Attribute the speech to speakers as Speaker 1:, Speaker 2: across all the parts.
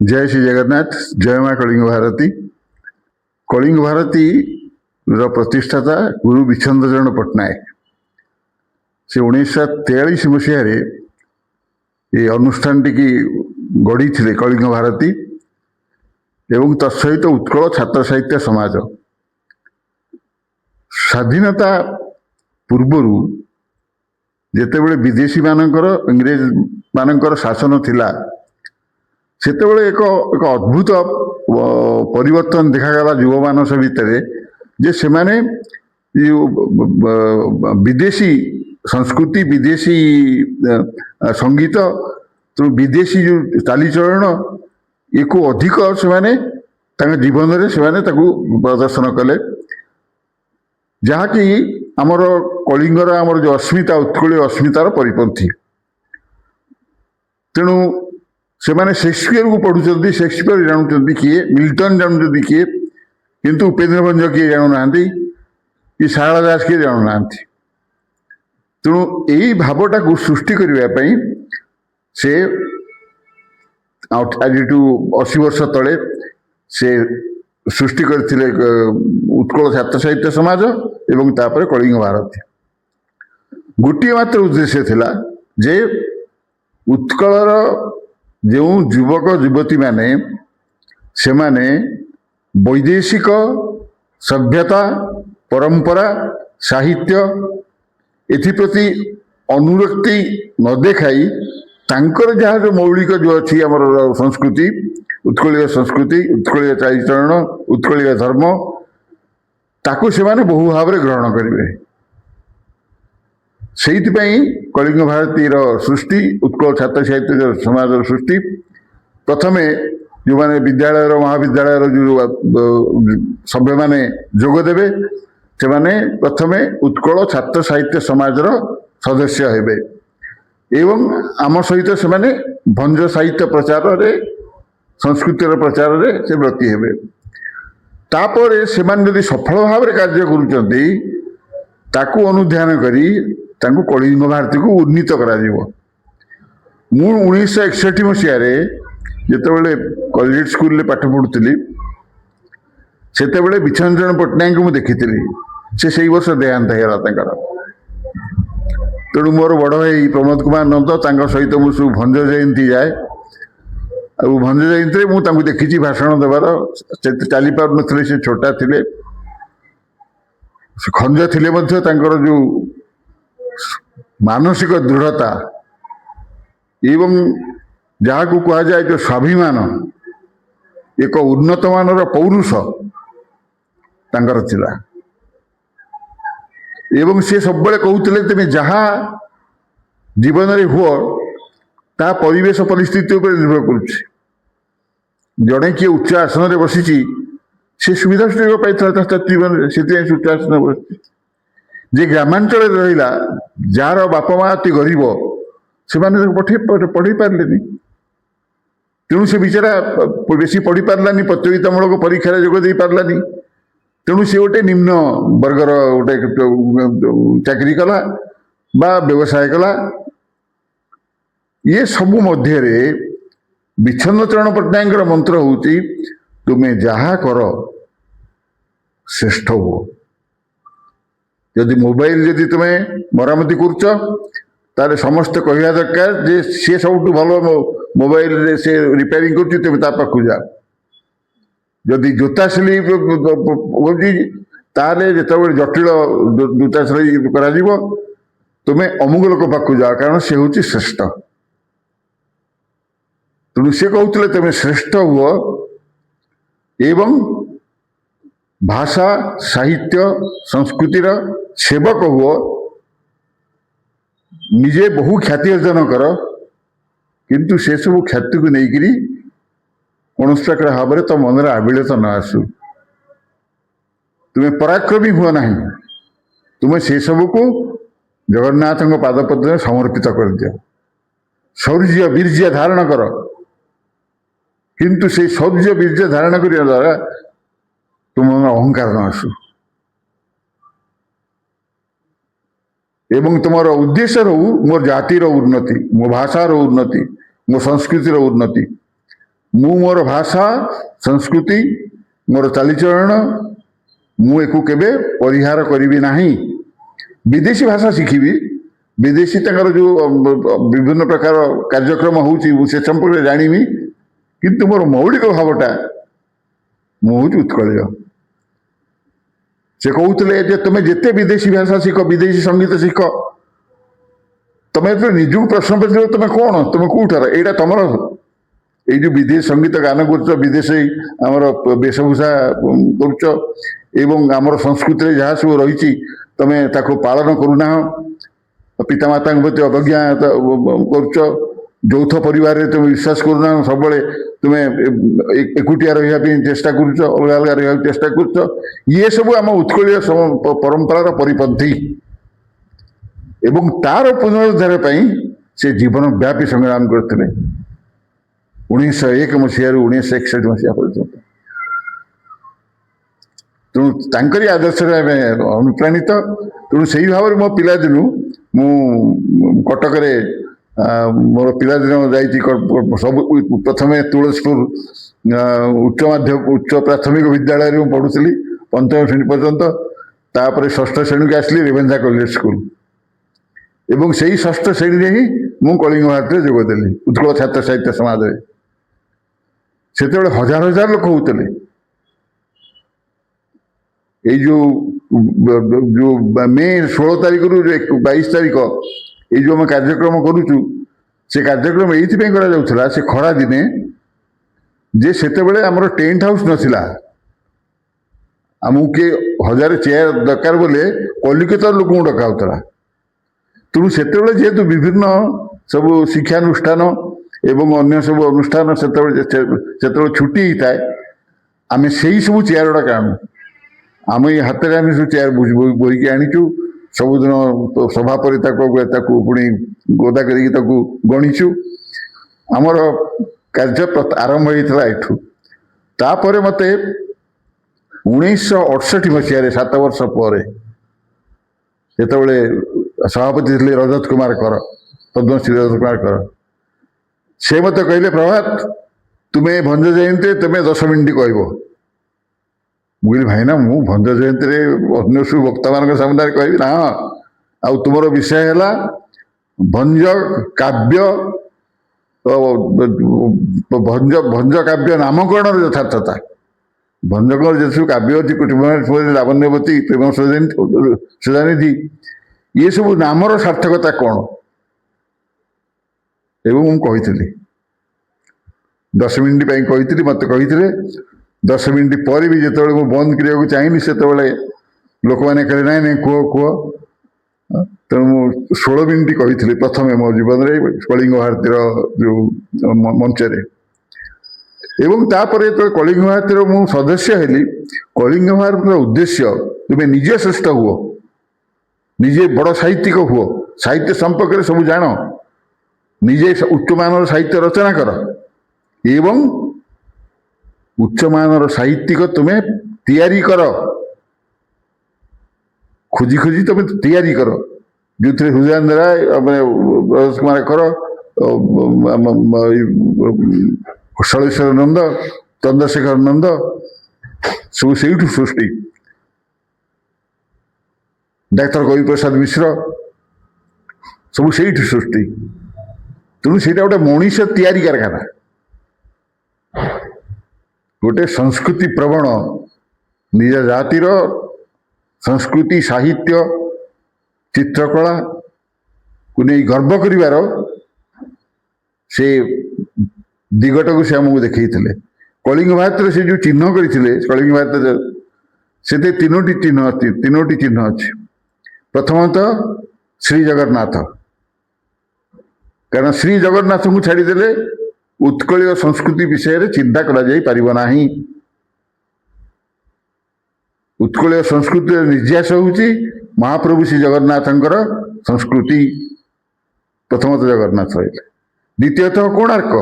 Speaker 1: जय श्री जगन्नाथ। जय माँ कलिंग भारती। कलिंग भारती प्रतिष्ठाता गुरु विच्छन्द्रचरण पट्टनायक से 1943 मसीह ये अनुष्ठान टी गढ़ी कलिंग भारती एवं तत्सहित उत्कल छात्र साहित्य समाज। स्वाधीनता पूर्वर जितेबले विदेशी मानकर इंग्रेज मानकर शासन थिला सेतेबले एक अद्भुत परिवर्तन देखागला युवा मानस भितर जे से माने विदेशी संस्कृति विदेशी संगीत तो विदेशी जो चालीचलन एक अधिक से माने जीवन में से प्रदर्शन कले जहाँकि आमर कलिंगर आमर जो अस्मिता उत्कल अस्मितार परिपंथी। तेणु से माने शेक्सपियर को पढ़ुं शेक्सपियर जानते किए मिल्टन जानते किए किंतु उपेन्द्र भंज किए जानूना कि शारदा दास किए जानूना। तेणु यही भावटा को सृष्टि करने से आज 80 वर्ष तले से सृष्टि करथिले उत्कल छात्र साहित्य समाज एवं तापर कलिंग भारती। गोटे मात्र उद्देश्य थिला जे उत्कलर जो युवक युवती माने से माने वैदेशिक सभ्यता परंपरा साहित्य एप्रति अनुरक्ति न देखाई तांकर जहाँ जो मौलिक जो अच्छी आमर संस्कृति उत्कलीय संस्कृति उत्कलीय चालीचलन उत्कलीय धर्म ताकू से माने बहु भाव में ग्रहण करेंगे। से कलिंग भारती सृष्टि उत्कल छात्र साहित्य समाज सृष्टि प्रथम जो माने विद्यालय महाविद्यालय जो सभ्य माने जोगदेवे से माने प्रथम उत्कल छात्र साहित्य समाज सदस्य हेबे एवं आम सहित से माने भंज साहित्य प्रचार रे संस्कृतिर प्रचार रे से व्रती हेबे। तापर से माने यदि सफल भाव में कार्य करुचंती ताकू अनुध्यान करी ताकू कलिंग भारती को उन्नीत करा जीवो। मु 1961 मसीह जितेबले कॉलेज स्कूल रे पाठ पढ़ुली सेतेबले विच्छन्द्रचरण पट्टनायक को देखी से वर्ष देहांत होगा। तेणु मोर बड़ भाई प्रमोद कुमार नंद सहित मुझे भंज जयंती जाए भंज जयंती मुझे देखी भाषण देवार चली पार नी से छोटा थे खंज थे जो मानसिक दृढ़ता एवं जहाँ को कह जाए जो स्वाभिमान एक उन्नत मानर पौरुष तांकर थिला एवं से सब कहते तुम जहाँ जीवन में हुआ ता परिवेश परिस्थिति उपर निर्भर करुच्छ। जड़े किए उच्च आसन में बसी से सुविधा सुयोग पाई जीवन में से उच्च आसन बस जे ग्रामांचल रहा जार बाप माँ अति गरीब से पढ़ी पारे तेणु से बेचारा बेसी पढ़ी पारानी प्रतियोगितामूलक परीक्षा जोग दे पारानी तेणु सी गोटे निम्न वर्गर गोटे चाकरी कला बा व्यवसाय कला। ये सबु मध्य विच्छन्द्रचरण पट्टनायक मंत्र होती तुम्हें जहा कर श्रेष्ठ हो। यदि मोबाइल यदि तुम्हें मरामती कर समस्त कहवा दरकार जे सी सब भल मोबाइल से रिपेयरिंग कर जा। जदि जोता सिलाई जो जटिल जोता सिलाई कर तुम्हें अमुक लोक पाक जाओ कारण से हूँ श्रेष्ठ। तेणु सी कहते तुम श्रेष्ठ हुआ एवं भाषा साहित्य संस्कृतिर सेवक हुआ निजे बहु ख्याति अर्जन कर किंतु से सब ख्याति को लेकर कौन प्रकार भाव में तो मन आबिलत न आसू तुम्हें पराक्रमी हुआ ना तुम्हें से सब को जगन्नाथ पादपद्म समर्पित कर दियो। शौर्य वीर्य धारण कर किंतु से शौर्य वीर्य धारण करने द्वारा तुम अहंकार न आसू एवं तुम उद्देश्य रहू मोर जातिर उन्नति मो भाषार उन्नति मो संस्कृतिर उन्नति ମୁଁ ମୋର ଭାଷା ସଂସ୍କୃତି ମୋର ଚାଲିଚଳନ ମୁଁ ଏକୁ କେବେ ପରିହାର କରିବି ନାହିଁ। ବିଦେଶୀ ଭାଷା ଶିଖିବି, ବିଦେଶୀ ତାଙ୍କର ଯେଉଁ ବିଭିନ୍ନ ପ୍ରକାର କାର୍ଯ୍ୟକ୍ରମ ହେଉଛି ସେ ସମ୍ପର୍କରେ ଜାଣିବି, କିନ୍ତୁ ମୋର ମୌଳିକ ଭାବଟା ମୁଁ ହେଉଛି ଉତ୍କଳୀୟ। ସେ କହୁଥିଲେ ଯେ ତୁମେ ଯେତେ ବିଦେଶୀ ଭାଷା ଶିଖ, ବିଦେଶୀ ସଙ୍ଗୀତ ଶିଖ, ତମେ ଯେତେବେଳେ ନିଜକୁ ପ୍ରଶ୍ନ ପଚାରିବ ତମେ କ'ଣ, ତମେ କୋଉଠାର, ଏଇଟା ତମର ଏଇ ଯେଉଁ ବିଦେଶୀ ସଙ୍ଗୀତ ଗାନ କରୁଛ, ବିଦେଶୀ ଆମର ବେଶଭୂଷା କରୁଛ ଏବଂ ଆମର ସଂସ୍କୃତିରେ ଯାହା ସବୁ ରହିଛି ତମେ ତାକୁ ପାଳନ କରୁନାହ, ପିତାମାତାଙ୍କ ପ୍ରତି ଅବଜ୍ଞା କରୁଛ, ଯୌଥ ପରିବାରରେ ତୁମେ ବିଶ୍ୱାସ କରୁନାହ, ସବୁବେଳେ ତୁମେ ଏକୁଟିଆ ରହିବା ପାଇଁ ଚେଷ୍ଟା କରୁଛ, ଅଲଗା ଅଲଗା ରହିବାକୁ ଚେଷ୍ଟା କରୁଛ। ଇଏ ସବୁ ଆମ ଉତ୍କଳୀୟ ପରମ୍ପରାର ପରିପନ୍ଥୀ ଏବଂ ତାର ପୁନରୁଦ୍ଧାର ପାଇଁ ସେ ଜୀବନ ବ୍ୟାପୀ ସଂଗ୍ରାମ କରିଥିଲେ 1901 ମସିହାରୁ 1961 ମସିହା ପର୍ଯ୍ୟନ୍ତ। ତେଣୁ ତାଙ୍କରି ଆଦର୍ଶରେ ଆମେ ଅନୁପ୍ରାଣିତ। ତେଣୁ ସେଇ ଭାବରେ ମୋ ପିଲାଦିନୁ ମୁଁ କଟକରେ ମୋର ପିଲାଦିନ ଯାଇଛି। ସବୁ ପ୍ରଥମେ ତୁଳସୀପୁର ଉଚ୍ଚ ପ୍ରାଥମିକ ବିଦ୍ୟାଳୟରେ ମୁଁ ପଢ଼ୁଥିଲି 5ମ ଶ୍ରେଣୀ ପର୍ଯ୍ୟନ୍ତ। ତାପରେ 6ଠ ଶ୍ରେଣୀକୁ ଆସିଲି ରେଭେନ୍ସା କଲେଜ ସ୍କୁଲ ଏବଂ ସେଇ 6ଠ ଶ୍ରେଣୀରେ ହିଁ ମୁଁ କଳିଙ୍ଗ ଭାରତରେ ଯୋଗ ଦେଲି ଉତ୍କଳ ଛାତ୍ର ସାହିତ୍ୟ ସମାଜରେ। ସେତେବେଳେ ହଜାର ହଜାର ଲୋକ ହଉଥିଲେ। ଏଇ ଯୋଉ ମେ 16 ତାରିଖରୁ 22 ତାରିଖ ଏଇ ଯୋଉ ଆମେ କାର୍ଯ୍ୟକ୍ରମ କରୁଛୁ, ସେ କାର୍ଯ୍ୟକ୍ରମ ଏଇଥିପାଇଁ କରାଯାଉଥିଲା ସେ ଖରା ଦିନେ ଯେ ସେତେବେଳେ ଆମର ଟେଣ୍ଟ ହାଉସ୍ ନଥିଲା। ଆମକୁ କିଏ 1000 ଚେୟାର ଦରକାର ବୋଲେ କଲିକତାର ଲୋକଙ୍କୁ ଡକା ହଉଥିଲା। ତେଣୁ ସେତେବେଳେ ଯେହେତୁ ବିଭିନ୍ନ ସବୁ ଶିକ୍ଷାନୁଷ୍ଠାନ ଏବଂ ଅନ୍ୟ ସବୁ ଅନୁଷ୍ଠାନ ସେତେବେଳେ ଛୁଟି ହେଇଥାଏ, ଆମେ ସେଇ ସବୁ ଚେୟାର ଗୁଡ଼ାକ ଆଣୁ। ଆମେ ଏଇ ହାତରେ ଆମେ ସବୁ ଚେୟାର ବୋହିକି ଆଣିଛୁ। ସବୁଦିନ ସଭା ପରେ ତାକୁ ପୁଣି ଗଦା କରିକି ତାକୁ ଗଣିଛୁ। ଆମର କାର୍ଯ୍ୟ ଆରମ୍ଭ ହେଇଥିଲା ଏଠୁ। ତାପରେ ମୋତେ 1968 ମସିହାରେ 7 ବର୍ଷ ପରେ ଯେତେବେଳେ ସଭାପତି ଥିଲେ ରଜତ କୁମାର କର, ପଦ୍ମଶ୍ରୀ ରଜତ କୁମାର କର, ସେ ମୋତେ କହିଲେ ପ୍ରଭାତ ତୁମେ ଭଞ୍ଜ ଜୟନ୍ତୀରେ ତୁମେ 10 ମିନିଟ୍ କହିବ। ମୁଁ କହିଲି ଭାଇନା ମୁଁ ଭଞ୍ଜ ଜୟନ୍ତୀରେ ଅନ୍ୟ ସବୁ ବକ୍ତାମାନଙ୍କ ସାମ୍ନାରେ କହିବି ନା। ଆଉ ତୁମର ବିଷୟ ହେଲା ଭଞ୍ଜ କାବ୍ୟ, ଭଞ୍ଜ କାବ୍ୟ ନାମକରଣର ଯଥାର୍ଥତା। ଭଞ୍ଜଙ୍କର ଯେ ସବୁ କାବ୍ୟ ଅଛି, କୁଟୁମ୍ବ ଲାବଣ୍ୟବତୀ, ପ୍ରେମ ସୁଧାନିଧି, ଇଏ ସବୁ ନାମର ସାର୍ଥକତା କ'ଣ? ଏବଂ ମୁଁ କହିଥିଲି 10 ମିନିଟ୍ ପାଇଁ କହିଥିଲି। ମୋତେ କହିଥିଲେ 10 ମିନିଟ୍ ପରେ ବି ଯେତେବେଳେ ମୁଁ ବନ୍ଦ କରିବାକୁ ଚାହିଁଲି ସେତେବେଳେ ଲୋକମାନେ କହିଲେ ନାଇଁ ନାଇଁ କୁହ କୁହ। ତେଣୁ ମୁଁ 16 ମିନିଟ୍ କହିଥିଲି ପ୍ରଥମେ ମୋ ଜୀବନରେ କଳିଙ୍ଗ ଭାରତୀର ଯୋଉ ମଞ୍ଚରେ। ଏବଂ ତାପରେ ଯେତେବେଳେ କଳିଙ୍ଗ ଭାରତୀର ମୁଁ ସଦସ୍ୟ ହେଲି, କଳିଙ୍ଗ ଭାରତର ଉଦ୍ଦେଶ୍ୟ ତୁମେ ନିଜେ ଶ୍ରେଷ୍ଠ ହୁଅ, ନିଜେ ବଡ଼ ସାହିତ୍ୟିକ ହୁଅ, ସାହିତ୍ୟ ସମ୍ପର୍କରେ ସବୁ ଜାଣ, ନିଜେ ଉଚ୍ଚମାନର ସାହିତ୍ୟ ରଚନା କର ଏବଂ ଉଚ୍ଚମାନର ସାହିତ୍ୟିକ ତୁମେ ତିଆରି କର, ଖୋଜି ଖୋଜି ତୁମେ ତିଆରି କର, ଯେଉଁଥିରେ ହୃଦୟାନନ୍ଦ ରାୟ, ରଜତ କୁମାର କର, ଶୈଳେଶ୍ୱର ନନ୍ଦ, ଚନ୍ଦ୍ରଶେଖର ନନ୍ଦ ସବୁ ସେଇଠୁ ସୃଷ୍ଟି, ଡାକ୍ତର କବିପ୍ରସାଦ ମିଶ୍ର ସବୁ ସେଇଠୁ ସୃଷ୍ଟି। ତେଣୁ ସେଇଟା ଗୋଟେ ମଣିଷ ତିଆରି କାରଖାନା, ଗୋଟେ ସଂସ୍କୃତି ପ୍ରବଣ, ନିଜ ଜାତିର ସଂସ୍କୃତି, ସାହିତ୍ୟ, ଚିତ୍ରକଳାକୁ ନେଇ ଗର୍ବ କରିବାର ସେ ଦିଗଟାକୁ ସେ ଆମକୁ ଦେଖେଇଥିଲେ। କଳିଙ୍ଗ ଭାରତରେ ସେ ଯେଉଁ ଚିହ୍ନ କରିଥିଲେ, କଳିଙ୍ଗ ଭାରତରେ ସେଥିରେ ତିନୋଟି ଚିହ୍ନ ଅଛି। ପ୍ରଥମତଃ ଶ୍ରୀ ଜଗନ୍ନାଥ, କାରଣ ଶ୍ରୀ ଜଗନ୍ନାଥଙ୍କୁ ଛାଡ଼ିଦେଲେ ଉତ୍କଳୀୟ ସଂସ୍କୃତି ବିଷୟରେ ଚିନ୍ତା କରାଯାଇ ପାରିବ ନାହିଁ। ଉତ୍କଳୀୟ ସଂସ୍କୃତିର ନିର୍ଯ୍ୟାସ ହେଉଛି ମହାପ୍ରଭୁ ଶ୍ରୀ ଜଗନ୍ନାଥଙ୍କର ସଂସ୍କୃତି। ପ୍ରଥମତଃ ଜଗନ୍ନାଥ ରହିଲେ। ଦ୍ୱିତୀୟତଃ କୋଣାର୍କ।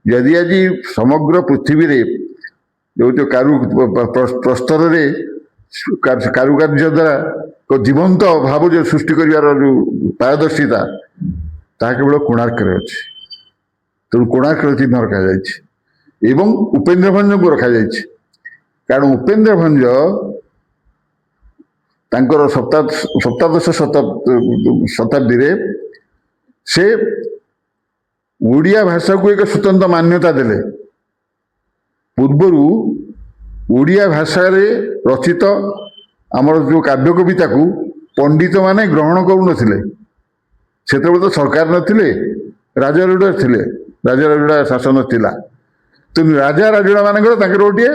Speaker 1: ଯଦି ଆଜି ସମଗ୍ର ପୃଥିବୀରେ ଯେଉଁ ପ୍ରସ୍ତରରେ କାରୁକାର୍ଯ୍ୟ ଦ୍ୱାରା ଜୀବନ୍ତ ଭାବ ଯେଉଁ ସୃଷ୍ଟି କରିବାର ଯେଉଁ ପାରଦର୍ଶିତା, ତାହା କେବଳ କୋଣାର୍କରେ ଅଛି। ତେଣୁ କୋଣାର୍କର ଚିହ୍ନ ରଖାଯାଇଛି ଏବଂ ଉପେନ୍ଦ୍ର ଭଞ୍ଜଙ୍କୁ ରଖାଯାଇଛି। କାରଣ ଉପେନ୍ଦ୍ର ଭଞ୍ଜ ତାଙ୍କର ସପ୍ତାଦଶ ଶତାବ୍ଦୀରେ ସେ ଓଡ଼ିଆ ଭାଷାକୁ ଏକ ସ୍ୱତନ୍ତ୍ର ମାନ୍ୟତା ଦେଲେ। ପୂର୍ବରୁ ଓଡ଼ିଆ ଭାଷାରେ ରଚିତ ଆମର ଯେଉଁ କାବ୍ୟ କବିତାକୁ ପଣ୍ଡିତମାନେ ଗ୍ରହଣ କରୁନଥିଲେ। ସେତେବେଳେ ତ ସରକାର ନଥିଲେ, ରାଜା ରାଜୁଡ଼ା ଥିଲେ, ରାଜା ରାଜୁଡ଼ା ଶାସନ ଥିଲା। ତେଣୁ ରାଜା ରାଜୁଡ଼ା ମାନଙ୍କର ତାଙ୍କର ଗୋଟିଏ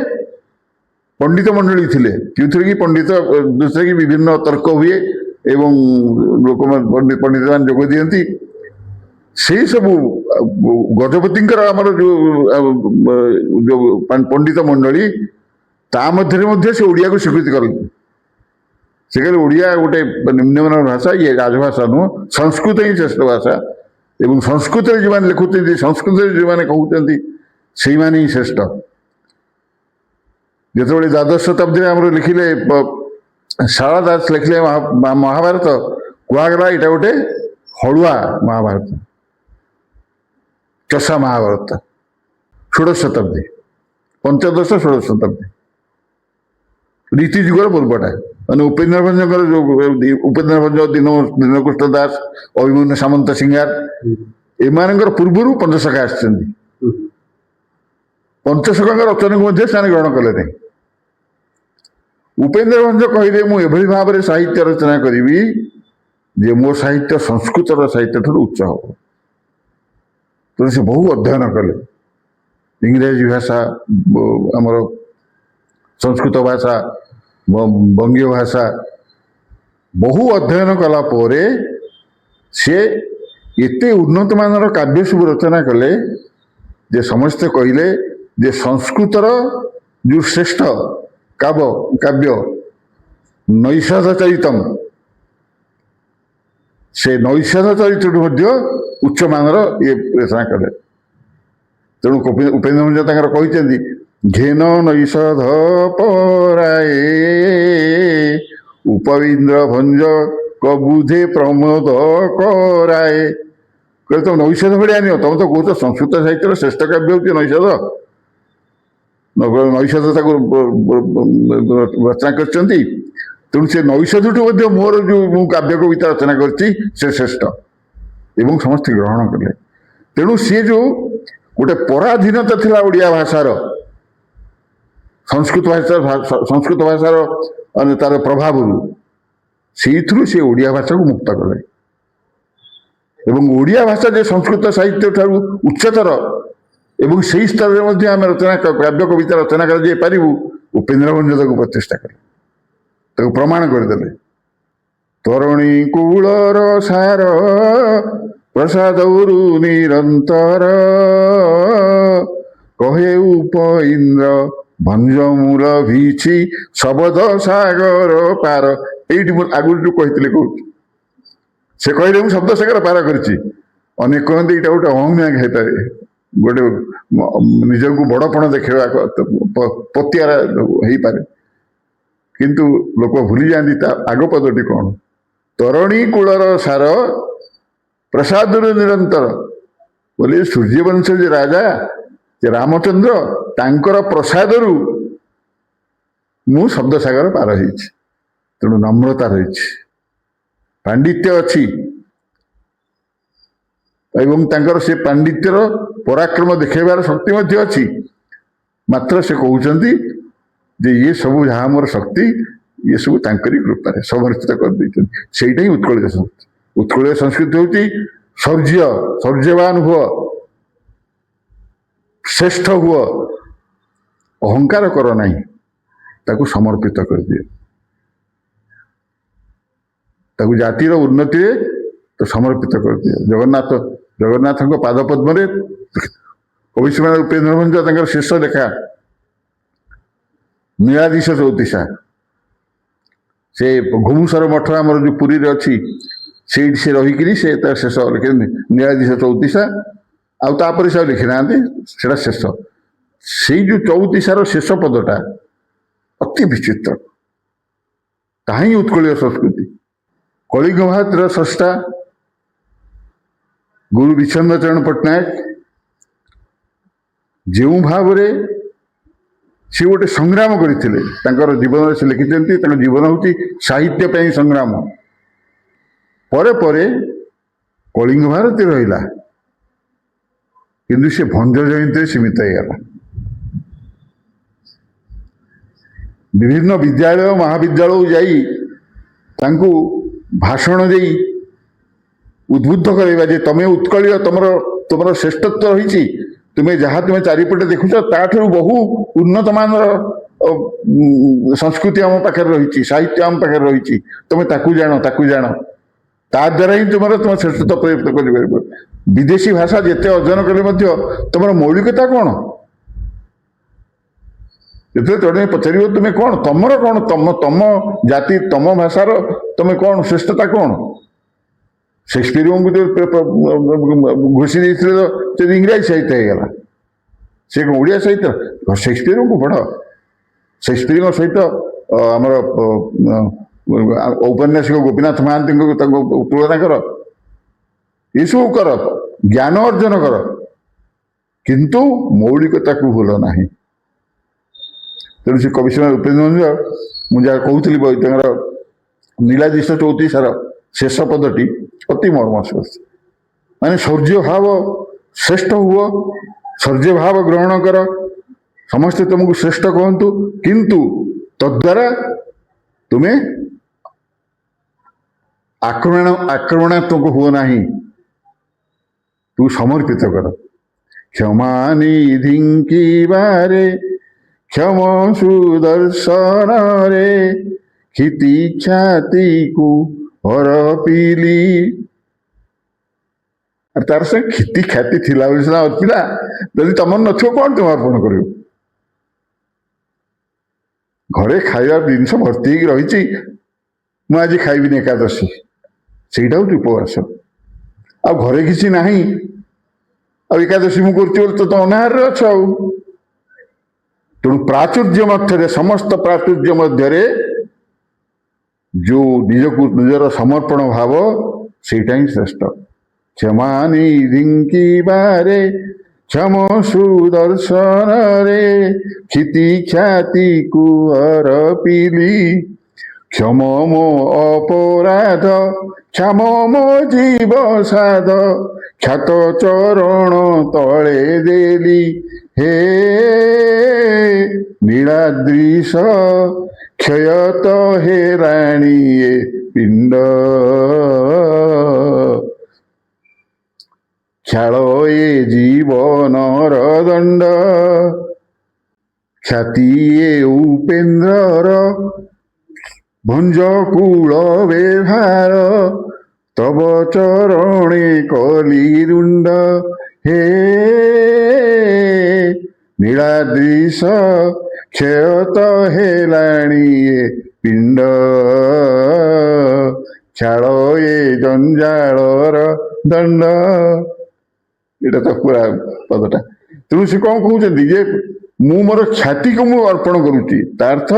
Speaker 1: ପଣ୍ଡିତ ମଣ୍ଡଳୀ ଥିଲେ, ଯେଉଁଥିରେ କି ଯେଉଁଥିରେ କି ବିଭିନ୍ନ ତର୍କ ହୁଏ ଏବଂ ଲୋକମାନେ ପଣ୍ଡିତମାନେ ଯୋଗ ଦିଅନ୍ତି। ସେଇ ସବୁ ଗଜପତିଙ୍କର ଆମର ଯୋଉ ପଣ୍ଡିତ ମଣ୍ଡଳୀ ତା ମଧ୍ୟରେ ମଧ୍ୟ ସେ ଓଡ଼ିଆକୁ ସ୍ୱୀକୃତି କରନ୍ତି। ସେ କହିଲେ ଓଡ଼ିଆ ଗୋଟେ ନିମ୍ନମାନର ଭାଷା, ଇଏ ରାଜଭାଷା ନୁହଁ, ସଂସ୍କୃତ ହିଁ ଶ୍ରେଷ୍ଠ ଭାଷା ଏବଂ ସଂସ୍କୃତରେ ଯେଉଁମାନେ ଲେଖୁଛନ୍ତି, ସଂସ୍କୃତରେ ଯେଉଁମାନେ କହୁଛନ୍ତି ସେଇମାନେ ହିଁ ଶ୍ରେଷ୍ଠ। ଯେତେବେଳେ ଦ୍ୱାଦଶ ଶତାବ୍ଦୀରେ ଆମର ଲେଖିଲେ ଶାରଳା ଦାସ ଲେଖିଲେ ମହାଭାରତ, କୁହାଗଲା ଏଇଟା ଗୋଟେ ହଳୁଆ ମହାଭାରତ, ଚଷା ମହାଭାରତ। ଷୋଡ଼ଶ ଶତାବ୍ଦୀ, ପଞ୍ଚଦଶ ଷୋଡ଼ଶ ଶତାବ୍ଦୀ ରୀତି ଯୁଗର ପୂର୍ବଟା। ମାନେ ଉପେନ୍ଦ୍ର ଭଞ୍ଜଙ୍କର ଯୋଉ ଉପେନ୍ଦ୍ର ଭଞ୍ଜ, ଦୀନକୃଷ୍ଣ ଦାସ, ଅଭିମନ୍ୟୁ ସାମନ୍ତ ସିଂହାର ଏମାନଙ୍କର ପୂର୍ବରୁ ପଞ୍ଚସଖା ଆସିଛନ୍ତି। ପଞ୍ଚସଖାଙ୍କ ରଚନାକୁ ମଧ୍ୟ ସେମାନେ ଗ୍ରହଣ କଲେ ନାହିଁ। ଉପେନ୍ଦ୍ର ଭଞ୍ଜ କହିଲେ ମୁଁ ଏଭଳି ଭାବରେ ସାହିତ୍ୟ ରଚନା କରିବି ଯେ ମୋ ସାହିତ୍ୟ ସଂସ୍କୃତର ସାହିତ୍ୟ ଠାରୁ ଉଚ୍ଚ ହେବ। ତେଣୁ ସେ ବହୁ ଅଧ୍ୟୟନ କଲେ, ଇଂରାଜୀ ଭାଷା, ଆମର ସଂସ୍କୃତ ଭାଷା, ବଙ୍ଗୀୟ ଭାଷା ବହୁ ଅଧ୍ୟୟନ କଲା ପରେ ସେ ଏତେ ଉନ୍ନତମାନର କାବ୍ୟ ସବୁ ରଚନା କଲେ ଯେ ସମସ୍ତେ କହିଲେ ଯେ ସଂସ୍କୃତର ଯେଉଁ ଶ୍ରେଷ୍ଠ କାବ୍ୟ ନୈଷଧ ଚରିତମ୍, ସେ ନୈଷଧ ଚରିତ୍ରଠୁ ମଧ୍ୟ ଉଚ୍ଚମାନର ଇଏ ରଚନା କଲେ। ତେଣୁ ଉପେନ୍ଦ୍ର ଭଞ୍ଜ ତାଙ୍କର କହିଛନ୍ତି ଘେନ ନୈଷଧ ପରାଏ ଉପେନ୍ଦ୍ର ଭଞ୍ଜ କବୁଧେ ପ୍ରମୋଦ କରାଏ। କହିଲେ ତମେ ନୈଷଧ ଭଳିଆ ନିଅ, ତମେ ତ କହୁଛ ସଂସ୍କୃତ ସାହିତ୍ୟର ଶ୍ରେଷ୍ଠ କାବ୍ୟ ହେଉଛି ନୈଷଧ। ନୈଷଧ ତାକୁ ରଚନା କରିଛନ୍ତି। ତେଣୁ ସେ ନୈଷଧଠୁ ମଧ୍ୟ ମୋର ଯେଉଁ ମୁଁ କାବ୍ୟ କବିତା ରଚନା କରିଛି ସେ ଶ୍ରେଷ୍ଠ ଏବଂ ସମସ୍ତେ ଗ୍ରହଣ କଲେ। ତେଣୁ ସିଏ ଯେଉଁ ଗୋଟେ ପରାଧୀନତା ଥିଲା ଓଡ଼ିଆ ଭାଷାର, ସଂସ୍କୃତ ଭାଷାର ତାର ପ୍ରଭାବରୁ, ସେଇଥିରୁ ସେ ଓଡ଼ିଆ ଭାଷାକୁ ମୁକ୍ତ କଲେ ଏବଂ ଓଡ଼ିଆ ଭାଷା ଯେ ସଂସ୍କୃତ ସାହିତ୍ୟ ଠାରୁ ଉଚ୍ଚତର ଏବଂ ସେହି ସ୍ତରରେ ମଧ୍ୟ ଆମେ କାବ୍ୟ କବିତା ରଚନା କରାଯାଇପାରିବୁ, ଉପେନ୍ଦ୍ର ଭଞ୍ଜ ତାକୁ ପ୍ରତିଷ୍ଠା କଲେ, ତାକୁ ପ୍ରମାଣ କରିଦେଲେ। ତରଣୀ କୂଳର ସାର ପ୍ରସାଦରୁ ନିରନ୍ତର କହେ ଉପେନ୍ଦ୍ର ଭଞ୍ଜ ମୂଳ ଭିଛି ଶବଦ ସାଗର ପାର। ଏଇଠି ମୁଁ ଆଗରୁ ଯୋଉ କହିଥିଲି କହୁଛି, ସେ କହିଲେ ମୁଁ ଶବ୍ଦ ସାଗର ପାର କରିଛି। ଅନେକ କହନ୍ତି ଏଇଟା ଗୋଟେ ଅହଂଜ୍ଞାକ ହେଇପାରେ, ଗୋଟେ ନିଜକୁ ବଡପଣ ଦେଖେଇବା ପତିଆରା ହେଇପାରେ, କିନ୍ତୁ ଲୋକ ଭୁଲି ଯାଆନ୍ତି ତା ଆଗ ପଦଟି କଣ। ତରଣୀ କୂଳର ସାର ପ୍ରସାଦରୁ ନିରନ୍ତର ବୋଲି ସୂର୍ଯ୍ୟବଂଶ ଯେ ରାଜା ଯେ ରାମଚନ୍ଦ୍ର, ତାଙ୍କର ପ୍ରସାଦରୁ ମୁଁ ଶବ୍ଦ ସାଗର ପାର ହେଇଛି। ତେଣୁ ନମ୍ରତା ରହିଛି, ପାଣ୍ଡିତ୍ୟ ଅଛି ଏବଂ ତାଙ୍କର ସେ ପାଣ୍ଡିତ୍ୟର ପରାକ୍ରମ ଦେଖାଇବାର ଶକ୍ତି ମଧ୍ୟ ଅଛି। ମାତ୍ର ସେ କହୁଛନ୍ତି ଯେ ଇଏ ସବୁ ଯାହା ମୋର ଶକ୍ତି, ଇଏ ସବୁ ତାଙ୍କରି କୃପାରେ ସମର୍ଥିତ କରିଦେଇଛନ୍ତି। ସେଇଟା ହିଁ ଉତ୍କଳୀୟ ସଂସ୍କୃତି। ଉତ୍କଳୀୟ ସଂସ୍କୃତି ହେଉଛି ଶୌର୍ଯ୍ୟବାନ ହୁଅ, ଶ୍ରେଷ୍ଠ ହୁଅ, ଅହଙ୍କାର କର ନାହିଁ, ତାକୁ ସମର୍ପିତ କରିଦିଅ, ତାକୁ ଜାତିର ଉନ୍ନତିରେ ତ ସମର୍ପିତ କରିଦିଅ। ଜଗନ୍ନାଥଙ୍କ ପାଦ ପଦ୍ମରେ କବିଶ୍ରୀମାନ ଉପେନ୍ଦ୍ର ଭଞ୍ଜ ତାଙ୍କର ଶେଷ ଲେଖା ନୀଳାଧୀଶ ଚଉତିଶା, ସେ ଘୁମୁସର ମଠ ଆମର ଯୋଉ ପୁରୀରେ ଅଛି, ସେଇଠି ସେ ରହିକିରି ସେ ତାର ଶେଷ ଲେଖେ ନୀଳାଧୀଶ ଚଉତିଶା। ଆଉ ତାପରେ ସେ ଆଉ ଲେଖି ନାହାନ୍ତି, ସେଟା ଶେଷ। ସେଇ ଯୋଉ ଚଉତିଶାର ଶେଷ ପଦଟା ଅତି ବିଚିତ୍ର, ତାହା ହିଁ ଉତ୍କଳୀୟ ସଂସ୍କୃତି। କଳିଙ୍ଗ ଭାରତର ସ୍ରଷ୍ଟା ଗୁରୁ ବିଚ୍ଛନ୍ଦ ଚରଣ ପଟ୍ଟନାୟକ ଯେଉଁ ଭାବରେ ସେ ଗୋଟେ ସଂଗ୍ରାମ କରିଥିଲେ, ତାଙ୍କର ଜୀବନରେ ସେ ଲେଖିଛନ୍ତି ତାଙ୍କ ଜୀବନ ହେଉଛି ସାହିତ୍ୟ ପାଇଁ ସଂଗ୍ରାମ। ପରେ ପରେ କଳିଙ୍ଗ ଭାରତୀ ରହିଲା, କିନ୍ତୁ ସେ ଭଞ୍ଜ ଜୟନ୍ତୀରେ ସୀମିତ ହେଇଗଲା। ବିଭିନ୍ନ ବିଦ୍ୟାଳୟ ମହାବିଦ୍ୟାଳୟକୁ ଯାଇ ତାଙ୍କୁ ଭାଷଣ ଦେଇ ଉଦ୍ବୁଦ୍ଧ କରାଇବା ଯେ ତମେ ଉତ୍କଳୀୟ, ତମର ଶ୍ରେଷ୍ଠତ୍ୱ ରହିଛି, ତୁମେ ଯାହା ତୁମେ ଚାରିପଟେ ଦେଖୁଛ ତାଠାରୁ ବହୁ ଉନ୍ନତମାନର ସଂସ୍କୃତି ଆମ ପାଖରେ ରହିଛି, ସାହିତ୍ୟ ଆମ ପାଖରେ ରହିଛି, ତମେ ତାକୁ ଜାଣ ତା ଦ୍ୱାରା ହିଁ ତୁମ ଶ୍ରେଷ୍ଠତ୍ୱ ପ୍ରୟୋଗ କରିପାରିବ। ବିଦେଶୀ ଭାଷା ଯେତେ ଅର୍ଜନ କଲେ ମଧ୍ୟ ତମର ମୌଳିକତା କ'ଣ? ଯେତେବେଳେ ଜଣେ ପଚାରିବ ତୁମେ କ'ଣ, ତମର କ'ଣ, ତମ ଜାତି ତମ ଭାଷାର ତମେ କ'ଣ ଶ୍ରେଷ୍ଠତା କ'ଣ? ସେକ୍ସପିୟରଙ୍କୁ ଘୋଷି ଦେଇଥିଲେ ସେ ଇଂରାଜୀ ସାହିତ୍ୟ ହେଇଗଲା, ସେ ଓଡ଼ିଆ ସାହିତ୍ୟ। ସେକ୍ସପିୟରଙ୍କୁ ପଢ଼, ସେକ୍ସପିୟରଙ୍କ ସହିତ ଆମର ଔପନ୍ୟାସିକ ଗୋପୀନାଥ ମହାନ୍ତିଙ୍କୁ ତାଙ୍କୁ ତୁଳନା କର, ଏସବୁ କର, ଜ୍ଞାନ ଅର୍ଜନ କର, କିନ୍ତୁ ମୌଳିକତାକୁ ଭୁଲ ନାହିଁ। ତେଣୁ ସେ କବି ସମ୍ରାଟ ଉପେନ୍ଦ୍ର ଭଞ୍ଜ, ମୁଁ ଯାହା କହୁଥିଲି ତାଙ୍କର ନୀଳାଦ୍ରି 34 ଶେଷ ପଦଟି ଅତି ମର୍ମସ୍ପର୍ଶୀ। ମାନେ ଶୌର୍ଯ୍ୟ ଭାବ ଶ୍ରେଷ୍ଠ ହୁଅ, ଶୌର୍ଯ୍ୟ ଭାବ ଗ୍ରହଣ କର, ସମସ୍ତେ ତୁମକୁ ଶ୍ରେଷ୍ଠ କହନ୍ତୁ, କିନ୍ତୁ ତଦ୍ୱାରା ତୁମେ ଆକ୍ରମଣାତ୍ମକ ହୁଅ ନାହିଁ, ତୁ ସମର୍ପିତ କର। କ୍ଷମା ନିଧିଙ୍କିବାରେ କ୍ଷମ ସୁଦର୍ଶନରେ କ୍ଷିତି ଖ୍ୟାତିକୁ ଅରପିଲି। ତାର ସେ କ୍ଷିତି ଖ୍ୟାତି ଥିଲା ବୋଲି ସିନା ଅର୍ପିଲା, ଯଦି ତମର ନଥିବ କ'ଣ ତୁମେ ଅର୍ପଣ କରିବ? ଘରେ ଖାଇବା ଜିନିଷ ଭର୍ତ୍ତି ହେଇକି ରହିଛି, ମୁଁ ଆଜି ଖାଇବିନି ଏକାଦଶୀ, ସେଇଟା ହେଉଛି ଉପବାସ। ଆଉ ଘରେ କିଛି ନାହିଁ, ଆଉ ଏକାଦଶୀ ମୁଁ କରୁଛି ବୋଲି ତ ଅନାହାରରେ ଅଛ। ଆଉ ତେଣୁ ପ୍ରାଚୁର୍ଯ୍ୟ ମଧ୍ୟରେ, ସମସ୍ତ ପ୍ରାଚୁର୍ଯ୍ୟ ମଧ୍ୟରେ ଯୋଉ ନିଜର ସମର୍ପଣ ଭାବ, ସେଇଟା ହିଁ ଶ୍ରେଷ୍ଠ। କ୍ଷମା ନିଧିଙ୍କିବାରେ କ୍ଷମ ସୁଦର୍ଶନରେ କ୍ଷିତି ଖ୍ୟାତିକୁ ଅରପିଲି। କ୍ଷମ ମୋ ଅପରାଧ କ୍ଷମ ମୋ ଜୀବ ସାଧ କ୍ଷତ ଚରଣ ତଳେ ଦେଲି। ହେ ନୀଳାଦ୍ରିଶ କ୍ଷୟତ ହେଲାଣି ଏ ପିଣ୍ଡ, ଖ୍ୟାଳ ଏ ଜୀବନର ଦଣ୍ଡ। ଖ୍ୟାତି ଏ ଉପେନ୍ଦ୍ରର ଭଞ୍ଜ କୂଳ ବ୍ୟବହାର, ତବ ଚରଣେ କଲି ରୁଣ୍ଡ। ହେ ନୀଳାଦ୍ରିଶ କ୍ଷୟତ ହେଲାଣି ଏ ପିଣ୍ଡ, ଖ୍ୟାଳ ଏ ଜଞ୍ଜାଳର ଦଣ୍ଡ। ଏଇଟା ତ ପୁରା ପଦଟା। ତେଣୁ ସେ କ'ଣ କହୁଛନ୍ତି ଯେ ମୁଁ ମୋର ଖ୍ୟାତିକୁ ମୁଁ ଅର୍ପଣ କରୁଛି, ତା ଅର୍ଥ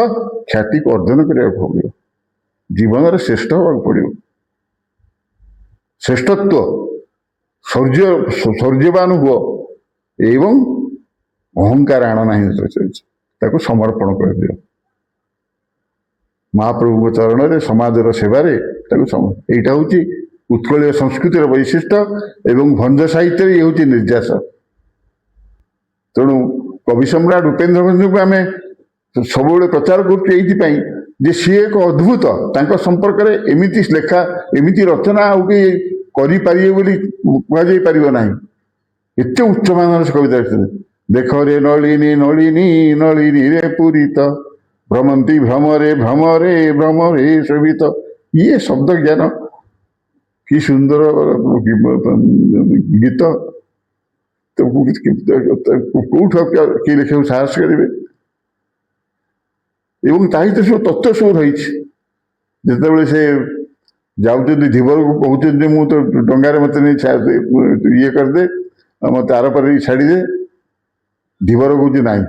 Speaker 1: ଖ୍ୟାତିକୁ ଅର୍ଜନ କରିବାକୁ ପଡ଼ିବ, ଜୀବନରେ ଶ୍ରେଷ୍ଠ ହେବାକୁ ପଡ଼ିବ। ଶ୍ରେଷ୍ଠତ୍ୱ, ଶୌର୍ଯ୍ୟବାନ ହୁଅ ଏବଂ ଅହଙ୍କାର ଆଣ ନାହିଁ, ତାକୁ ସମର୍ପଣ କରିଦିଅ ମହାପ୍ରଭୁଙ୍କ ଚରଣରେ, ସମାଜର ସେବାରେ ତାକୁ ଏଇଟା ହେଉଛି ଉତ୍କଳୀୟ ସଂସ୍କୃତିର ବୈଶିଷ୍ଟ୍ୟ ଏବଂ ଭଞ୍ଜ ସାହିତ୍ୟରେ ଇଏ ହେଉଛି ନିର୍ଯାସ। ତେଣୁ କବି ସମ୍ରାଟ ଉପେନ୍ଦ୍ର ଭଞ୍ଜଙ୍କୁ ଆମେ ସବୁବେଳେ ପ୍ରଚାର କରୁଛୁ ଏଇଥିପାଇଁ ଯେ ସିଏ ଏକ ଅଦ୍ଭୁତ, ତାଙ୍କ ସମ୍ପର୍କରେ ଏମିତି ଲେଖା, ଏମିତି ରଚନା ଆଉ କେହି କରିପାରିବେ ବୋଲି କୁହାଯାଇ ପାରିବ ନାହିଁ। ଏତେ ଉଚ୍ଚମାନର ସେ କବିତା ଲେଖିଥିଲେ। ଦେଖ ରେ ନଳିନୀ ନଳିନୀ ନଳିନୀ ରେ ପୂରିତ, ଭ୍ରମନ୍ତି ଭ୍ରମରେ ଭ୍ରମରେ ଭ୍ରମରେ ଶୋଭିତ। ଇଏ ଶବ୍ଦ ଜ୍ଞାନ, କି ସୁନ୍ଦର ଗୀତ, କୋଉଠୁ କିଏ ଲେଖିବାକୁ ସାହସ କରିବେ? ଏବଂ ତା ଭିତରେ ସବୁ ତତ୍ତ୍ୱ ସବୁ ରହିଛି। ଯେତେବେଳେ ସେ ଯାଉଛନ୍ତି ଧୀବରକୁ, କହୁଛନ୍ତି ମୁଁ ତ ଡଙ୍ଗାରେ ମତେ ନେଇ ଇଏ କରିଦେ, ମତେ ଆରପାରି ଛାଡ଼ିଦେ। ଧୀବର କହୁଛି ନାଇଁ,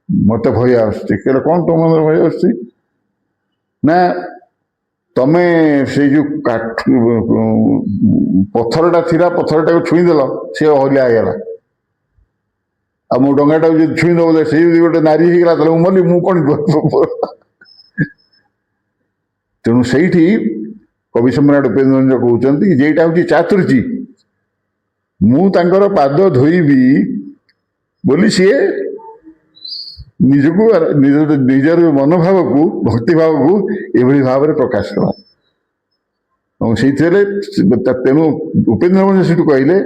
Speaker 1: ମତେ ଭୟ ଆସୁଛି। କହିଲେ କ'ଣ ତମ ମନରେ ଭୟ ଆସୁଛି? ନା ତମେ ସେଇ ଯୋଉ ପଥରଟା ଥିଲା, ପଥରଟାକୁ ଛୁଇଁଦେଲ, ସେ ହଲିଆ ହେଇଗଲା, ଆଉ ମୋ ଡଙ୍ଗାଟାକୁ ଯଦି ଛୁଇଁ ଦେବ ସେ ଯଦି ଗୋଟେ ନାରୀ ହେଇଗଲା ତାହେଲେ ମୁଁ ମଲି, ମୁଁ କଣ? ତେଣୁ ସେଇଠି କବି ସମ୍ରାଟ ଉପେନ୍ଦ୍ର ଭଞ୍ଜ କହୁଛନ୍ତି ଯେ ଏଇଟା ହଉଛି ଚାତୁର୍ଜୀ, ମୁଁ ତାଙ୍କର ପାଦ ଧୋଇବି ବୋଲି ସିଏ ନିଜକୁ ନିଜର ମନୋଭାବକୁ ଭକ୍ତିଭାବକୁ ଏଭଳି ଭାବରେ ପ୍ରକାଶ କଲା। ଏବଂ ସେଇଥିରେ ତେଣୁ ଉପେନ୍ଦ୍ର ଭଞ୍ଜ ସେଠୁ କହିଲେ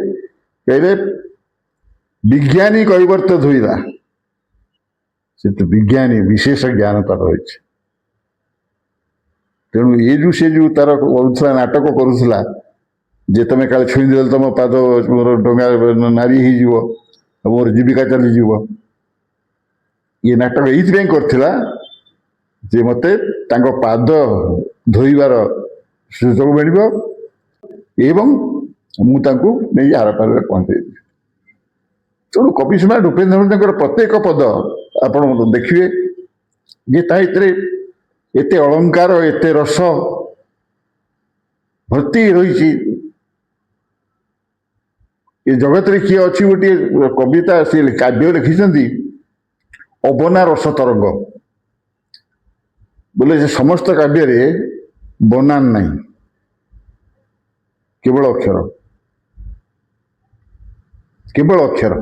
Speaker 1: ବିଜ୍ଞାନୀ କୈବର୍ତ୍ତ ଧୋଇଲା, ସେ ତ ବିଜ୍ଞାନୀ, ବିଶେଷ ଜ୍ଞାନ ତାର ରହିଛି। ତେଣୁ ଏ ଯୋଉ ସେ ଯୋଉ ତାର କରୁଥିଲା ନାଟକ କରୁଥିଲା ଯେ ତମେ କାଳେ ଛୁଇଁଦେଲେ ତମ ପାଦ ମୋର ଡଙ୍ଗା ନାରୀ ହେଇଯିବ, ମୋର ଜୀବିକା ଚାଲିଯିବ, ଇଏ ନାଟକ ଏଇଥିପାଇଁ କରିଥିଲା ଯେ ମତେ ତାଙ୍କ ପାଦ ଧୋଇବାର ସୁଯୋଗ ମିଳିବ ଏବଂ ମୁଁ ତାଙ୍କୁ ନେଇ ଆରପାରିରେ ପହଞ୍ଚେଇବି। ତେଣୁ କବି ସମ୍ରାଟ ଉପେନ୍ଦ୍ର ଭଞ୍ଜଙ୍କର ପ୍ରତ୍ୟେକ ପଦ ଆପଣ ଦେଖିବେ ଯେ ତା ଭିତରେ ଏତେ ଅଳଙ୍କାର, ଏତେ ରସ ଭର୍ତ୍ତି ରହିଛି। ଏ ଜଗତରେ କିଏ ଅଛି ଗୋଟିଏ କବିତା ସେ କାବ୍ୟ ଲେଖିଛନ୍ତି ଅବନା ରସ ତରଙ୍ଗ, ବୋଲେ ସେ ସମସ୍ତ କାବ୍ୟରେ ବନାନ ନାହିଁ, କେବଳ ଅକ୍ଷର, କେବଳ ଅକ୍ଷର।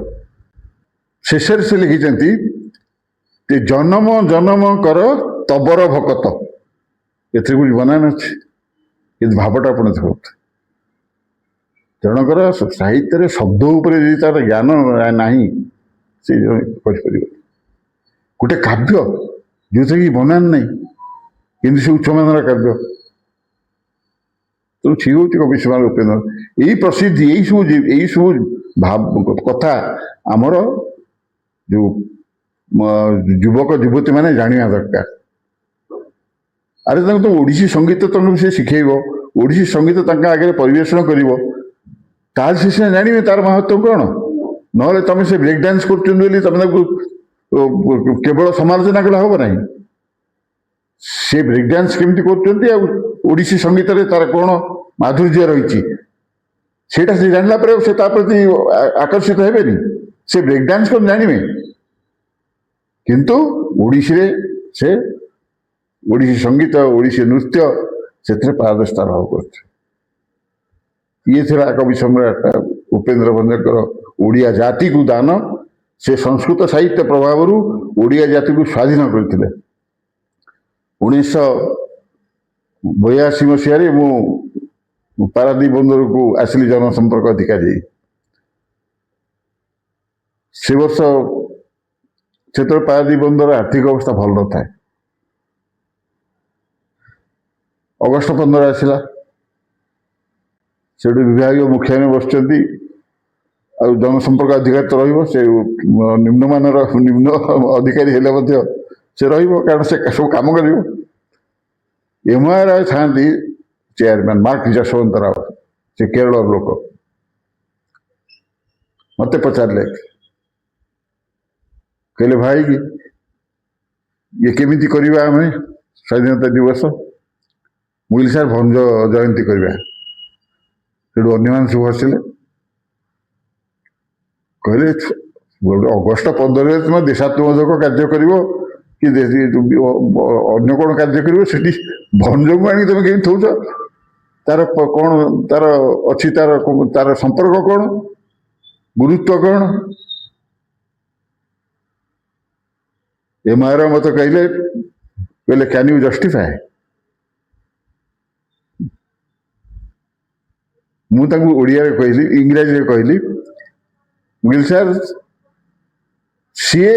Speaker 1: ଶେଷରେ ସେ ଲେଖିଛନ୍ତି ଯେ ଜନମ ଜନମ କର ତବର ଭକତ, ଏଥିରେ ଗୋଟେ ବନାନ ଅଛି କିନ୍ତୁ ଭାବଟା ଆପଣ ଦେଖନ୍ତୁ। ଜଣଙ୍କର ସାହିତ୍ୟରେ ଶବ୍ଦ ଉପରେ ଯଦି ତାର ଜ୍ଞାନ ନାହିଁ ସେ କରିପାରିବ। ଗୋଟେ କାବ୍ୟ ଯୋଉଥିରେ କି ବନାନ ନାହିଁ କିନ୍ତୁ ସେ ଉଚ୍ଚମାନର କାବ୍ୟ, ତେଣୁ ଠିକ ହଉଛି କବି ସମ୍ରାଟ ଉପେନ୍ଦ୍ର। ଏଇ ପ୍ରସିଦ୍ଧି, ଏଇ ସବୁ କଥା ଆମର ଯୋଉ ଯୁବକ ଯୁବତୀ ମାନେ ଜାଣିବା ଦରକାର। ଆରେ ତାଙ୍କୁ ତ ଓଡ଼ିଶୀ ସଙ୍ଗୀତ ତମକୁ ସେ ଶିଖେଇବ, ଓଡ଼ିଶୀ ସଙ୍ଗୀତ ତାଙ୍କ ଆଗରେ ପରିବେଷଣ କରିବ, ତାହେଲେ ସେ ସିନା ଜାଣିବେ ତାର ମହତ୍ଵ କଣ। ନହେଲେ ତମେ ସେ ବ୍ରେକ୍ ଡ୍ୟାନ୍ସ କରୁଛନ୍ତି ବୋଲି ତମେ ତାକୁ କେବଳ ସମାଲୋଚନା କଲେ ହବ ନାହିଁ। ସେ ବ୍ରେକ୍ ଡ୍ୟାନ୍ସ କେମିତି କରୁଛନ୍ତି ଆଉ ଓଡ଼ିଶୀ ସଙ୍ଗୀତରେ ତାର କଣ ମାଧୁର୍ଯ୍ୟ ରହିଛି ସେଇଟା ସେ ଜାଣିଲା ପରେ ସେ ତା ପ୍ରତି ଆକର୍ଷିତ ହେବେନି। ସେ ବ୍ରେକ୍ ଡ୍ୟାନ୍ସ କଣ ଜାଣିବେ, କିନ୍ତୁ ଓଡ଼ିଶୀରେ ସେ ଓଡ଼ିଶୀ ସଙ୍ଗୀତ, ଓଡ଼ିଶୀ ନୃତ୍ୟ ସେଥିରେ ପାରଦର୍ଶିତା ଲାଭ କରୁছে। ଇଏ ଥିଲା କବି ସମ୍ରାଟ ଉପେନ୍ଦ୍ର ଭଞ୍ଜଙ୍କର ଓଡ଼ିଆ ଜାତିକୁ ଦାନ। ସେ ସଂସ୍କୃତ ସାହିତ୍ୟ ପ୍ରଭାବରୁ ଓଡ଼ିଆ ଜାତିକୁ ସ୍ୱାଧୀନ କରିଥିଲେ। 1982 ମସିହାରେ ମୁଁ ପାରାଦୀପ ବନ୍ଦରକୁ ଆସିଲି ଜନସମ୍ପର୍କ ଅଧିକାରୀ। ସେ ବର୍ଷ ସେତେବେଳେ ପାରାଦୀପ ବନ୍ଦର ଆର୍ଥିକ ଅବସ୍ଥା ଭଲ ନଥାଏ। ଅଗଷ୍ଟ 15 ଆସିଲା, ସେଠୁ ବିଭାଗୀୟ ମୁଖ୍ୟାମାନେ ବସିଛନ୍ତି, ଆଉ ଜନସମ୍ପର୍କ ଅଧିକାରୀ ତ ରହିବ, ସେ ନିମ୍ନ ଅଧିକାରୀ ହେଲେ ମଧ୍ୟ ସେ ରହିବ, କାରଣ ସେ ସବୁ କାମ କରିବ। MR ଥାନ୍ତି ଚେୟାରମ୍ୟାନ୍ ମାର୍କ ଯଶବନ୍ତ ରାଓ, ସେ କେରଳର ଲୋକ। ମତେ ପଚାରିଲେ, କହିଲେ ଭାଇ ଇଏ କେମିତି କରିବା ଆମେ ସ୍ୱାଧୀନତା ଦିବସ? ମୁଁ କହିଲି ସାର୍ ଭଞ୍ଜ ଜୟନ୍ତୀ କରିବା। ସେଠୁ ଅନ୍ୟମାନେ ସବୁ ହସିଲେ, କହିଲେ ଅଗଷ୍ଟ 15ରେ ତୁମେ ଦେଶାତ୍ମବୋଧକ କାର୍ଯ୍ୟ କରିବ କି ଅନ୍ୟ କଣ କାର୍ଯ୍ୟ କରିବ, ସେଠି ଭଞ୍ଜକୁ ଆଣିକି ତମେ କେମିତି ଥଉଛ? ତାର କଣ ତାର ଅଛି, ତାର ସମ୍ପର୍କ କଣ, ଗୁରୁତ୍ୱ କଣ? MR ମତେ କହିଲେ କ୍ୟାନ୍ ୟୁ ଜଷ୍ଟିଫାଏ? ମୁଁ ତାଙ୍କୁ ଓଡ଼ିଆରେ କହିଲି, ଇଂରାଜୀରେ କହିଲି, ମୁଁ କହିଲି ସାର୍ ସିଏ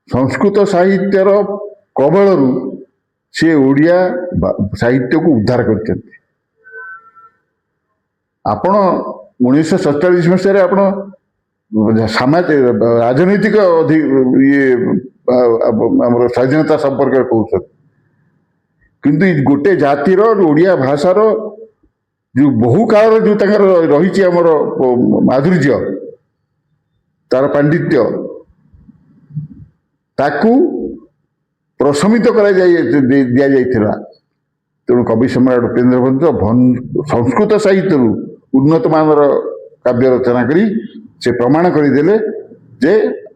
Speaker 1: ସଂସ୍କୃତ ସାହିତ୍ୟର କବଳରୁ ସିଏ ଓଡ଼ିଆ ସାହିତ୍ୟକୁ ଉଦ୍ଧାର କରିଛନ୍ତି। ଆପଣ 1947 ମସିହାରେ ଆପଣ ରାଜନୈତିକ ଇଏ ଆମର ସ୍ୱାଧୀନତା ସମ୍ପର୍କରେ କହୁଛନ୍ତି, କିନ୍ତୁ ଗୋଟେ ଜାତିର ଓଡ଼ିଆ ଭାଷାର ଯୋଉ ବହୁ କାଳର ଯୋଉ ତାଙ୍କର ରହିଛି ଆମର ମାଧୁର୍ଯ୍ୟ, ତାର ପାଣ୍ଡିତ୍ୟ, ତାକୁ ପ୍ରଶମିତ ଦିଆଯାଇଥିଲା। ତେଣୁ କବି ସମ୍ରାଟ ଉପେନ୍ଦ୍ର ଭଞ୍ଜ ସଂସ୍କୃତ ସାହିତ୍ୟରୁ ଉନ୍ନତ ମାନର କାବ୍ୟ ରଚନା କରି ସେ ପ୍ରମାଣ କରିଦେଲେ ଯେ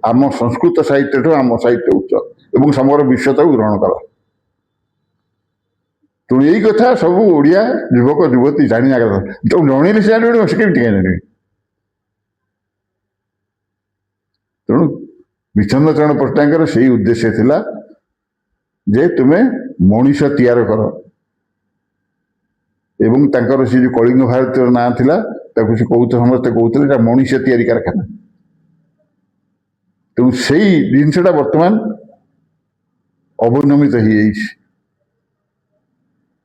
Speaker 1: ଆମ ସଂସ୍କୃତ ସାହିତ୍ୟଠୁ ଆମ ସାହିତ୍ୟ ଉଚ୍ଚ ଏବଂ ସମଗ୍ର ବିଶ୍ୱ ତାକୁ ଗ୍ରହଣ କଲା। ତେଣୁ ଏଇ କଥା ସବୁ ଓଡ଼ିଆ ଯୁବକ ଯୁବତୀ ଜାଣିବା କଥା। ଯୋଉ ଜଣେଇଲେ ସେ ଜାଣିବେ, ସେ କେମିତି ଜାଣିବେ? ତେଣୁ ବିଚ୍ଛନ୍ଦ ଚରଣ ପଟ୍ଟନାୟକଙ୍କର ସେଇ ଉଦ୍ଦେଶ୍ୟ ଥିଲା ଯେ ତୁମେ ମଣିଷ ତିଆର କର। ଏବଂ ତାଙ୍କର ସେ ଯୋଉ କଳିଙ୍ଗ ଭାରତୀର ନାଁ ଥିଲା, ତାକୁ ସେ ସମସ୍ତେ କହୁଥିଲେ ଏଟା ମଣିଷ ତିଆରି କାରଖାନା। ତେଣୁ ସେଇ ଜିନିଷଟା ବର୍ତ୍ତମାନ ଅବନମିତ ହେଇଯାଇଛି।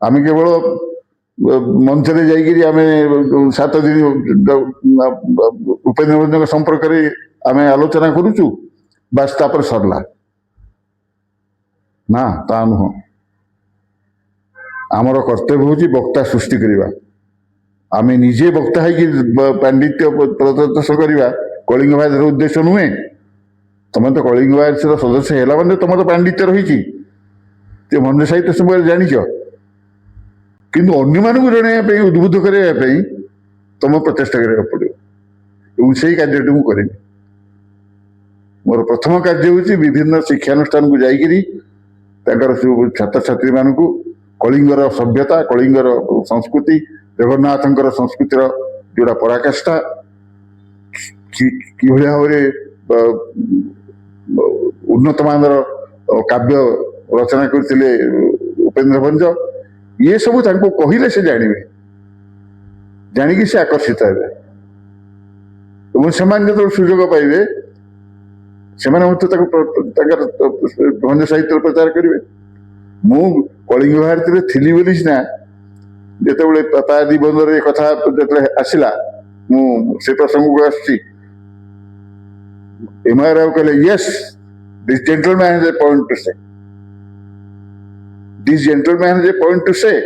Speaker 1: ଆମେ କେବଳ ମଞ୍ଚରେ ଯାଇକିରି ଆମେ 7 ଦିନ ଉପେନ୍ଦ୍ର ଭଞ୍ଜଙ୍କ ସମ୍ପର୍କରେ ଆମେ ଆଲୋଚନା କରୁଛୁ, ବାସ୍ ତାପରେ ସରିଲା। ନା, ତା ନୁହଁ। ଆମର କର୍ତ୍ତବ୍ୟ ହେଉଛି ବକ୍ତା ସୃଷ୍ଟି କରିବା। ଆମେ ନିଜେ ବକ୍ତା ହେଇକି ପାଣ୍ଡିତ୍ୟ ପ୍ରଦର୍ଶନ କରିବା କଳିଙ୍ଗ ଭାରତର ଉଦ୍ଦେଶ୍ୟ ନୁହେଁ। ତମେ ତ କଳିଙ୍ଗ ଭାରତର ସଦସ୍ୟ ହେଲା ମାନେ ତମର ତ ପାଣ୍ଡିତ୍ୟ ରହିଛି, ଯେ ଭଞ୍ଜ ସାହିତ୍ୟ ସମ୍ପର୍କରେ ଜାଣିଛ। କିନ୍ତୁ ଅନ୍ୟମାନଙ୍କୁ ଜଣାଇବା ପାଇଁ, ଉଦ୍ବୁଦ୍ଧ କରିବା ପାଇଁ ତମ ପ୍ରଚେଷ୍ଟା କରିବାକୁ ପଡ଼ିବ। ଏବଂ ସେଇ କାର୍ଯ୍ୟଟି ମୁଁ କରିବି। ମୋର ପ୍ରଥମ କାର୍ଯ୍ୟ ହେଉଛି ବିଭିନ୍ନ ଶିକ୍ଷାନୁଷ୍ଠାନକୁ ଯାଇକିରି ତାଙ୍କର ସବୁ ଛାତ୍ରଛାତ୍ରୀମାନଙ୍କୁ କଳିଙ୍ଗର ସଭ୍ୟତା, କଳିଙ୍ଗର ସଂସ୍କୃତି, ଜଗନ୍ନାଥଙ୍କର ସଂସ୍କୃତିର ଯୋଉଟା ପରାକାଷ୍ଠା, କିଭଳି ଭାବରେ ଉନ୍ନତମାନର କାବ୍ୟ ରଚନା କରିଥିଲେ ଉପେନ୍ଦ୍ର ଭଞ୍ଜ, ଇଏ ସବୁ ତାଙ୍କୁ କହିଲେ ସେ ଜାଣିବେ, ଜାଣିକି ସେ ଆକର୍ଷିତ ହେବେ। ଏବଂ ସେମାନେ ଯେତେବେଳେ ସୁଯୋଗ ପାଇବେ ସେମାନେ ମଧ୍ୟ ତାକୁ ତାଙ୍କର ଭଞ୍ଜ ସାହିତ୍ୟର ପ୍ରଚାର କରିବେ। ମୁଁ କଳିଙ୍ଗ ଭାରତୀରେ ଥିଲି ବୋଲି ସିନା ଯେତେବେଳେ ପାରାଦୀପ ବନ୍ଦରରେ ଏ କଥା ଯେତେବେଳେ ଆସିଲା, ମୁଁ ସେ ପ୍ରସଙ୍ଗକୁ ଆସୁଛି, ଏମ.ଆଇ. ରାଓ କହିଲେ, yes, this gentleman has a point to say. This gentleman has a point to say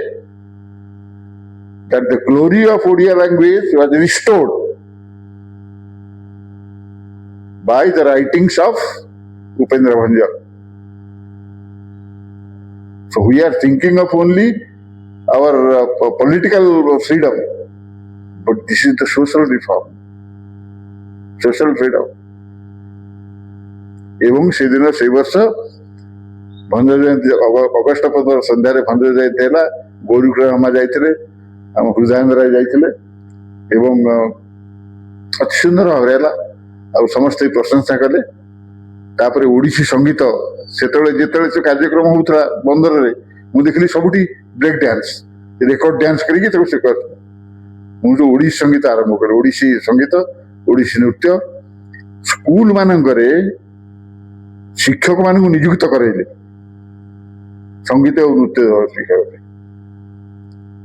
Speaker 1: that the glory of Odia language was restored by the writings of Upendra Bhanja. So we are thinking of only our political freedom, but this is the social reform, social freedom. ଏବଂ ସେଦିନ ସେଇ ବର୍ଷ ଭଞ୍ଜ ଜୟନ୍ତୀ August 15 ସନ୍ଧ୍ୟାରେ ଭଞ୍ଜ ଜୟନ୍ତୀ ହେଲା। ଗୌରୀକୁଳ ମାମା ଯାଇଥିଲେ, ଆମ ହୃଦୟେନ୍ଦ୍ର ରାୟ ଯାଇଥିଲେ ଏବଂ ଅତି ସୁନ୍ଦର ଭାବରେ ହେଲା। ଆଉ ସମସ୍ତେ ପ୍ରଶଂସା କଲେ। ତାପରେ ଓଡ଼ିଶୀ ସଙ୍ଗୀତ, ସେତେବେଳେ ଯେତେବେଳେ ସେ କାର୍ଯ୍ୟକ୍ରମ ହଉଥିଲା ବନ୍ଦରରେ, ମୁଁ ଦେଖିଲି ସବୁଠି ବ୍ରେକ୍ ଡ୍ୟାନ୍ସ, ରେକର୍ଡ ଡ୍ୟାନ୍ସ କରିକି ତାକୁ ସେ କରିଥିଲେ। ମୁଁ ଯୋଉ ଓଡ଼ିଶୀ ସଙ୍ଗୀତ ଆରମ୍ଭ କଲି, ଓଡ଼ିଶୀ ସଙ୍ଗୀତ, ଓଡ଼ିଶୀ ନୃତ୍ୟ ସ୍କୁଲ ମାନଙ୍କରେ ଶିକ୍ଷକ ମାନଙ୍କୁ ନିଯୁକ୍ତ କରାଇଲେ ସଙ୍ଗୀତ ଓ ନୃତ୍ୟ ଶିକ୍ଷା ପାଇଁ।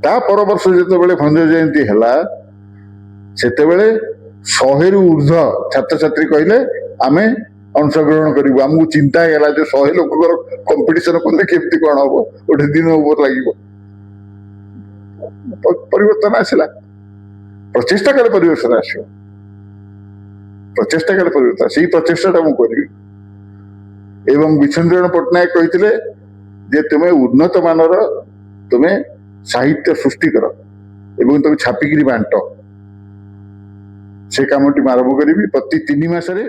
Speaker 1: ତା ପର ବର୍ଷ ଯେତେବେଳେ ଭଞ୍ଜ ଜୟନ୍ତୀ ହେଲା, ସେତେବେଳେ 100ରୁ ଉର୍ଦ୍ଧ୍ୱ ଛାତ୍ରଛାତ୍ରୀ କହିଲେ ଆମେ ଅଂଶଗ୍ରହଣ କରିବୁ। ଆମକୁ ଚିନ୍ତା ହେଇଗଲା ଯେ 100 ଲୋକଙ୍କର କମ୍ପିଟିସନ କଲେ କେମିତି କଣ ହବ, ଗୋଟେ ଦିନ ଉପରେ ଲାଗିବ। ପରିବର୍ତ୍ତନ ଆସିଲା। ପ୍ରଚେଷ୍ଟା କଲେ ପରିବର୍ତ୍ତନ ଆସିବ, ପ୍ରଚେଷ୍ଟା କଲେ ପରିବର୍ତ୍ତନ। ସେଇ ପ୍ରଚେଷ୍ଟାଟା ମୁଁ କରିବି। ଏବଂ ବିଚ୍ଛନ୍ଦ ଚରଣ ପଟ୍ଟନାୟକ କହିଥିଲେ ଯେ ତୁମେ ଉନ୍ନତ ମାନର ତୁମେ ସାହିତ୍ୟ ସୃଷ୍ଟି କର ଏବଂ ତାକୁ ଛାପିକିରି ବାଣ୍ଟ। ସେ କାମଟି ମୁଁ ଆରମ୍ଭ କରିବି। ପ୍ରତି 3 ମାସରେ